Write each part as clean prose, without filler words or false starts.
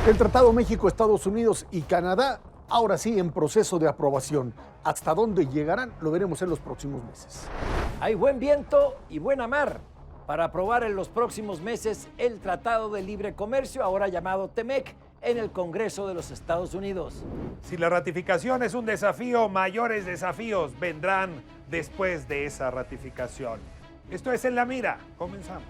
El Tratado México, Estados Unidos y Canadá, ahora sí en proceso de aprobación. ¿Hasta dónde llegarán? Lo veremos en los próximos meses. Hay buen viento y buena mar para aprobar en los próximos meses el Tratado de Libre Comercio, ahora llamado TEMEC, en el Congreso de los Estados Unidos. Si la ratificación es un desafío, mayores desafíos vendrán después de esa ratificación. Esto es En la Mira. Comenzamos.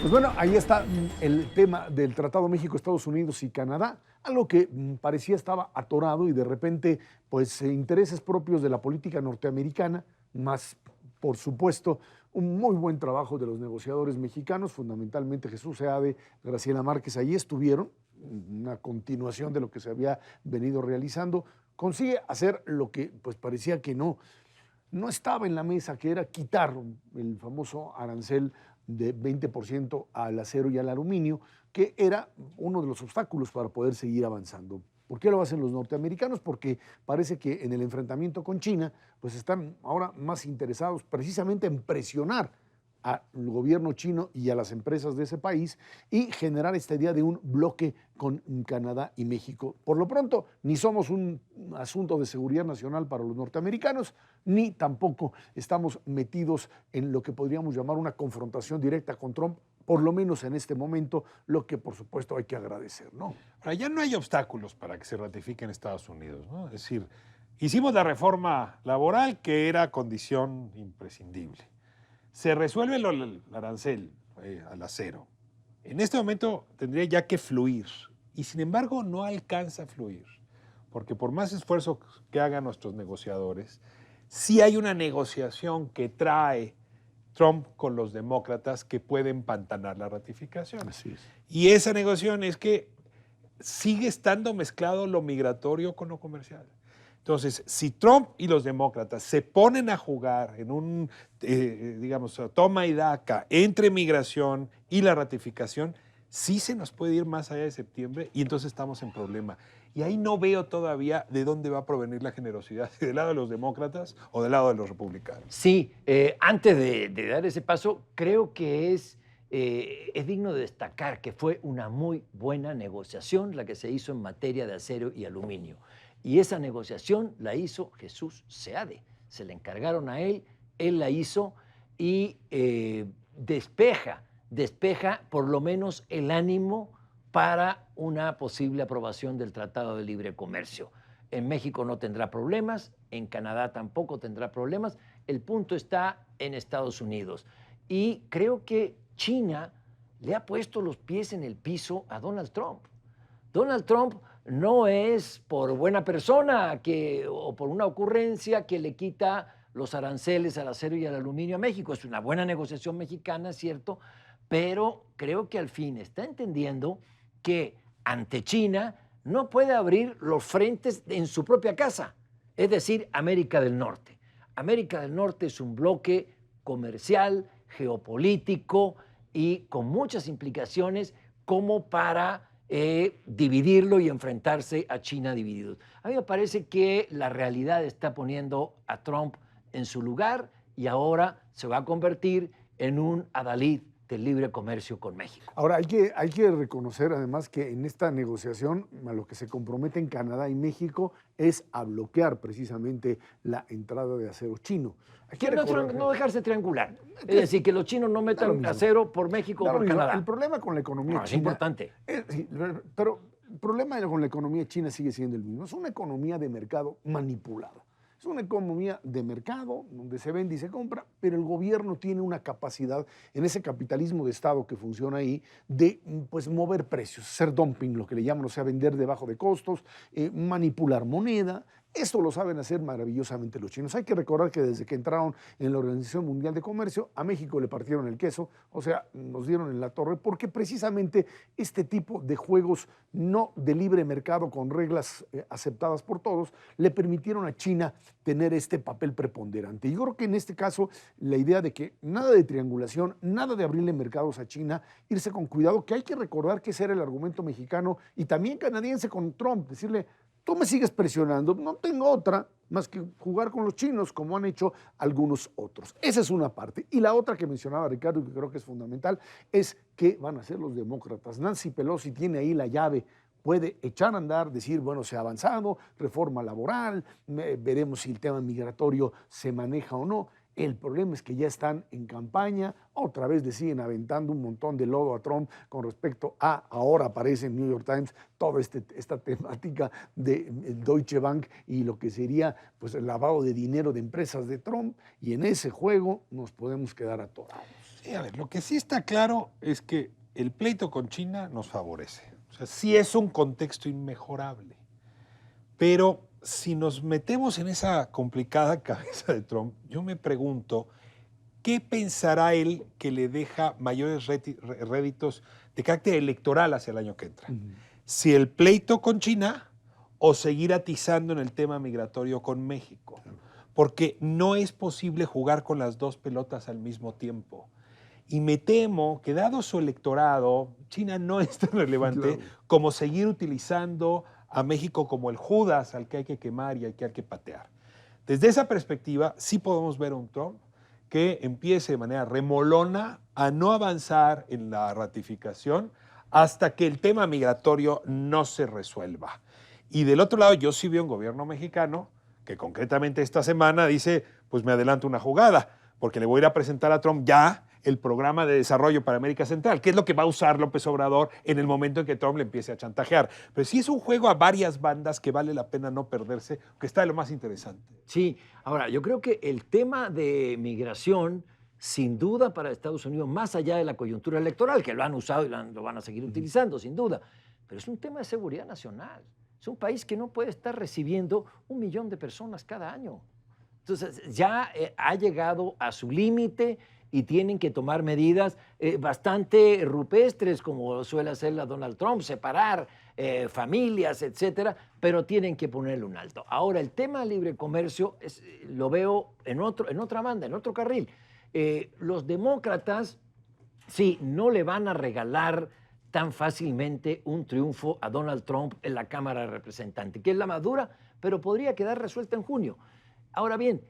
Pues bueno, ahí está el tema del Tratado México, Estados Unidos y Canadá, algo que parecía estaba atorado y de repente, pues intereses propios de la política norteamericana, más por supuesto un muy buen trabajo de los negociadores mexicanos, fundamentalmente Jesús Seade, Graciela Márquez, ahí estuvieron, una continuación de lo que se había venido realizando, consigue hacer lo que pues parecía que no estaba en la mesa, que era quitar el famoso arancel de 20% al acero y al aluminio, que era uno de los obstáculos para poder seguir avanzando. ¿Por qué lo hacen los norteamericanos? Porque parece que en el enfrentamiento con China, pues están ahora más interesados precisamente en presionar al gobierno chino y a las empresas de ese país y generar esta idea de un bloque con Canadá y México. Por lo pronto, ni somos un asunto de seguridad nacional para los norteamericanos, ni tampoco estamos metidos en lo que podríamos llamar una confrontación directa con Trump, por lo menos en este momento, lo que por supuesto hay que agradecer, ¿no? Ahora, ya no hay obstáculos para que se ratifique en Estados Unidos, ¿no? Es decir, hicimos la reforma laboral que era condición imprescindible. Se resuelve el arancel al acero. En este momento tendría ya que fluir y sin embargo no alcanza a fluir, porque por más esfuerzo que hagan nuestros negociadores, sí hay una negociación que trae Trump con los demócratas que puede empantanar la ratificación. Así es. Y esa negociación es que sigue estando mezclado lo migratorio con lo comercial. Entonces, si Trump y los demócratas se ponen a jugar en un, digamos, toma y daca entre migración y la ratificación, sí se nos puede ir más allá de septiembre y entonces estamos en problema. Y ahí no veo todavía de dónde va a provenir la generosidad, del lado de los demócratas o del lado de los republicanos. Sí, antes de dar ese paso, creo que es digno de destacar que fue una muy buena negociación la que se hizo en materia de acero y aluminio. Y esa negociación la hizo Jesús Seade. Se le encargaron a él la hizo y despeja por lo menos el ánimo para una posible aprobación del Tratado de Libre Comercio. En México no tendrá problemas, en Canadá tampoco tendrá problemas. El punto está en Estados Unidos. Y creo que China le ha puesto los pies en el piso a Donald Trump. Donald Trump no es por buena persona o por una ocurrencia que le quita los aranceles al acero y al aluminio a México. Es una buena negociación mexicana, cierto, pero creo que al fin está entendiendo que ante China no puede abrir los frentes en su propia casa, es decir, América del Norte. América del Norte es un bloque comercial, geopolítico y con muchas implicaciones como para dividirlo y enfrentarse a China divididos. A mí me parece que la realidad está poniendo a Trump en su lugar y ahora se va a convertir en un adalid del libre comercio con México. Ahora, hay que reconocer además que en esta negociación a lo que se comprometen Canadá y México es a bloquear precisamente la entrada de acero chino. Hay que no dejarse triangular. Es decir, que los chinos no metan acero por México o por Canadá. El problema con la economía china... Es importante. Sí, pero el problema con la economía china sigue siendo el mismo. Es una economía de mercado manipulada. Es una economía de mercado donde se vende y se compra, pero el gobierno tiene una capacidad en ese capitalismo de Estado que funciona ahí de pues, mover precios, hacer dumping, lo que le llaman, o sea, vender debajo de costos, manipular moneda Esto lo saben hacer maravillosamente los chinos. Hay que recordar que desde que entraron en la Organización Mundial de Comercio, a México le partieron el queso, o sea, nos dieron en la torre, porque precisamente este tipo de juegos no de libre mercado con reglas aceptadas por todos, le permitieron a China tener este papel preponderante. Yo creo que en este caso la idea de que nada de triangulación, nada de abrirle mercados a China, irse con cuidado, que hay que recordar que ese era el argumento mexicano y también canadiense con Trump, decirle, tú me sigues presionando, no tengo otra más que jugar con los chinos, como han hecho algunos otros. Esa es una parte. Y la otra que mencionaba Ricardo, y que creo que es fundamental, es qué van a hacer los demócratas. Nancy Pelosi tiene ahí la llave, puede echar a andar, decir, bueno, se ha avanzado, reforma laboral, veremos si el tema migratorio se maneja o no. El problema es que ya están en campaña, otra vez le siguen aventando un montón de lodo a Trump con respecto a, ahora aparece en New York Times, toda esta temática de Deutsche Bank y lo que sería pues, el lavado de dinero de empresas de Trump, y en ese juego nos podemos quedar atorados. Sí, a ver, lo que sí está claro es que el pleito con China nos favorece. O sea, sí es un contexto inmejorable, pero si nos metemos en esa complicada cabeza de Trump, yo me pregunto, ¿qué pensará él que le deja mayores réditos de carácter electoral hacia el año que entra? Si el pleito con China o seguir atizando en el tema migratorio con México. Porque no es posible jugar con las dos pelotas al mismo tiempo. Y me temo que dado su electorado, China no es tan relevante como seguir utilizando a México como el Judas al que hay que quemar y al que hay que patear. Desde esa perspectiva, sí podemos ver un Trump que empiece de manera remolona a no avanzar en la ratificación hasta que el tema migratorio no se resuelva. Y del otro lado, yo sí veo un gobierno mexicano que concretamente esta semana dice, pues me adelanto una jugada, porque le voy a ir a presentar a Trump ya el programa de desarrollo para América Central, que es lo que va a usar López Obrador en el momento en que Trump le empiece a chantajear. Pero sí es un juego a varias bandas que vale la pena no perderse, que está de lo más interesante. Sí, ahora, yo creo que el tema de migración, sin duda para Estados Unidos, más allá de la coyuntura electoral, que lo han usado y lo van a seguir utilizando, sin duda, pero es un tema de seguridad nacional. Es un país que no puede estar recibiendo 1 millón de personas cada año. Entonces, ya ha llegado a su límite y tienen que tomar medidas bastante rupestres, como suele hacer la Donald Trump, separar familias, etcétera, pero tienen que ponerle un alto. Ahora, el tema del libre comercio lo veo en otra banda, en otro carril. Los demócratas, sí, no le van a regalar tan fácilmente un triunfo a Donald Trump en la Cámara de Representantes, que es la más dura, pero podría quedar resuelta en junio. Ahora bien,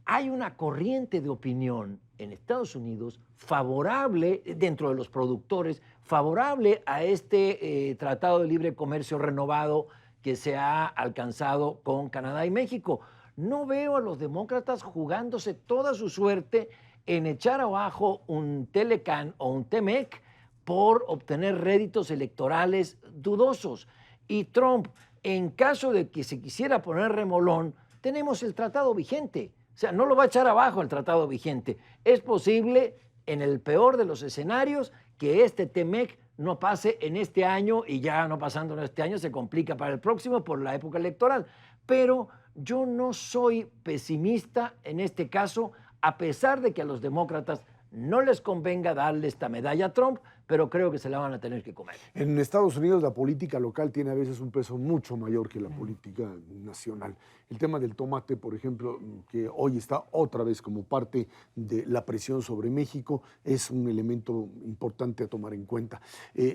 hay una corriente de opinión en Estados Unidos favorable, dentro de los productores, favorable a este Tratado de Libre Comercio renovado que se ha alcanzado con Canadá y México. No veo a los demócratas jugándose toda su suerte en echar abajo un Telecan o un TEMEC por obtener réditos electorales dudosos. Y Trump, en caso de que se quisiera poner remolón, tenemos el tratado vigente. O sea, no lo va a echar abajo el tratado vigente. Es posible, en el peor de los escenarios, que este TEMEC no pase en este año, y ya no pasando en este año se complica para el próximo por la época electoral. Pero yo no soy pesimista en este caso, a pesar de que a los demócratas no les convenga darle esta medalla a Trump, pero creo que se la van a tener que comer. En Estados Unidos la política local tiene a veces un peso mucho mayor que la política nacional. El tema del tomate, por ejemplo, que hoy está otra vez como parte de la presión sobre México, es un elemento importante a tomar en cuenta.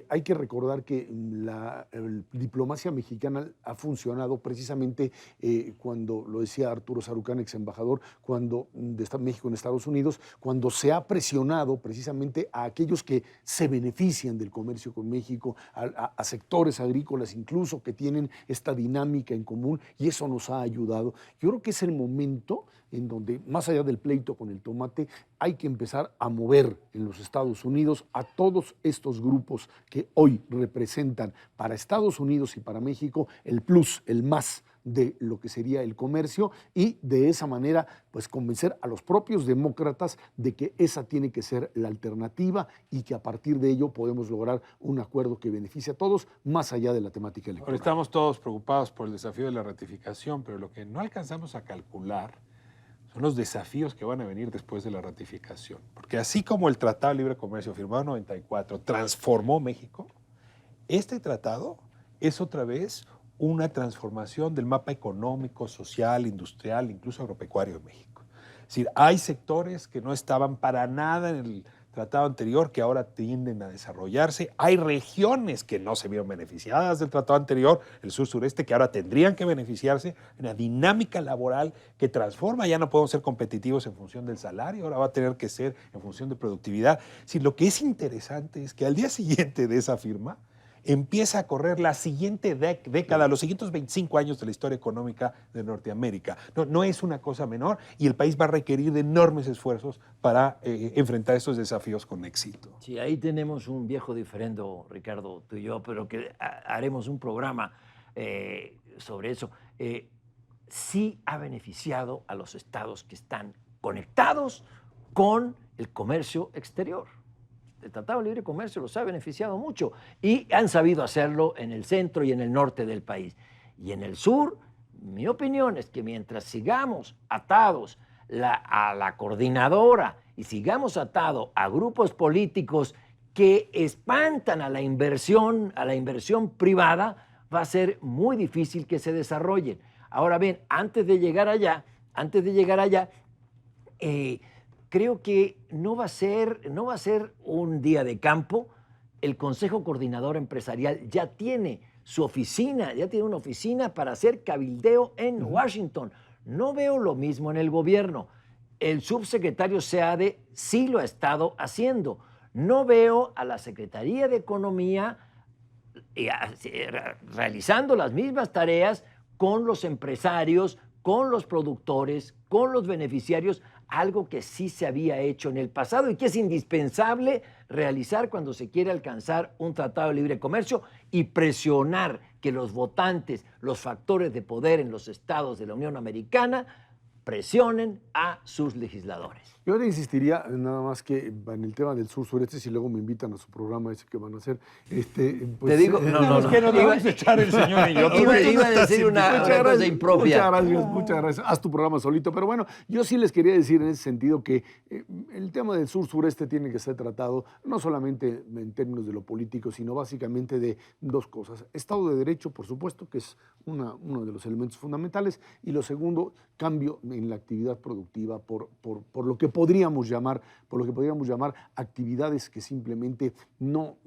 Hay que recordar que la diplomacia mexicana ha funcionado precisamente cuando, lo decía Arturo Sarucán, ex embajador, cuando de México en Estados Unidos, cuando se ha presionado precisamente a aquellos que se benefician del comercio con México, a sectores agrícolas incluso que tienen esta dinámica en común, y eso nos ha ayudado. Yo creo que es el momento en donde, más allá del pleito con el tomate, hay que empezar a mover en los Estados Unidos a todos estos grupos que hoy representan para Estados Unidos y para México el plus, el más de lo que sería el comercio y de esa manera pues convencer a los propios demócratas de que esa tiene que ser la alternativa y que a partir de ello podemos lograr un acuerdo que beneficie a todos más allá de la temática Ahora electoral. estamos todos preocupados por el desafío de la ratificación, pero lo que no alcanzamos a calcular son los desafíos que van a venir después de la ratificación. Porque así como el Tratado de Libre Comercio firmado en 94 transformó México, este tratado es otra vez una transformación del mapa económico, social, industrial, incluso agropecuario de México. Es decir, hay sectores que no estaban para nada en el tratado anterior que ahora tienden a desarrollarse. Hay regiones que no se vieron beneficiadas del tratado anterior, el sur-sureste, que ahora tendrían que beneficiarse. Una dinámica laboral que transforma. Ya no podemos ser competitivos en función del salario, ahora va a tener que ser en función de productividad. Es decir, lo que es interesante es que al día siguiente de esa firma empieza a correr la siguiente década, los siguientes 25 años de la historia económica de Norteamérica. No es una cosa menor y el país va a requerir de enormes esfuerzos para enfrentar estos desafíos con éxito. Sí, ahí tenemos un viejo diferendo, Ricardo, tú y yo, pero que haremos un programa sobre eso. Sí ha beneficiado a los estados que están conectados con el comercio exterior. El Tratado de Libre Comercio los ha beneficiado mucho y han sabido hacerlo en el centro y en el norte del país. Y en el sur, mi opinión es que mientras sigamos atados a la coordinadora y sigamos atados a grupos políticos que espantan a la inversión privada, va a ser muy difícil que se desarrollen. Ahora bien, antes de llegar allá, creo que no va a ser un día de campo. El Consejo Coordinador Empresarial ya tiene una oficina para hacer cabildeo en Washington. No veo lo mismo en el gobierno. El subsecretario SEADE sí lo ha estado haciendo. No veo a la Secretaría de Economía realizando las mismas tareas con los empresarios, con los productores, con los beneficiarios, algo que sí se había hecho en el pasado y que es indispensable realizar cuando se quiere alcanzar un tratado de libre comercio y presionar que los votantes, los factores de poder en los estados de la Unión Americana, presionen a sus legisladores. Yo ahora insistiría nada más que en el tema del sur-sureste, si luego me invitan a su programa ese que van a hacer. Pues, te digo, no. Es que nos vamos a echar el señor y yo. Iba a decir una cosa impropia. Muchas gracias. Haz tu programa solito. Pero bueno, yo sí les quería decir en ese sentido que el tema del sur-sureste tiene que ser tratado no solamente en términos de lo político, sino básicamente de dos cosas. Estado de Derecho, por supuesto, que es uno de los elementos fundamentales, y lo segundo, cambio en la actividad productiva por lo que podríamos llamar actividades que simplemente no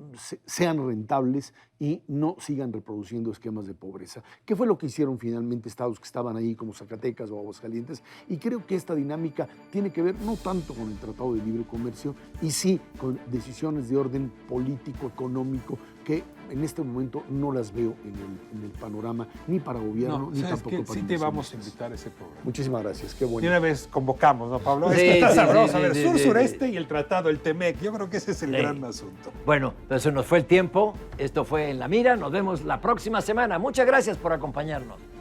sean rentables y no sigan reproduciendo esquemas de pobreza. ¿Qué fue lo que hicieron finalmente estados que estaban ahí como Zacatecas o Aguascalientes? Y creo que esta dinámica tiene que ver no tanto con el Tratado de Libre Comercio y sí con decisiones de orden político, económico, que en este momento no las veo en el panorama ni para gobierno ni tampoco para sí te vamos a invitar a ese programa. Muchísimas gracias, qué bueno. Y una vez convocamos, ¿no, Pablo? Sí, Es que está sabroso. sí, A ver, sí, sur-sureste y el tratado, el TEMEC. Yo creo que ese es el gran asunto. Bueno, entonces nos fue el tiempo. Esto fue En la Mira. Nos vemos la próxima semana. Muchas gracias por acompañarnos.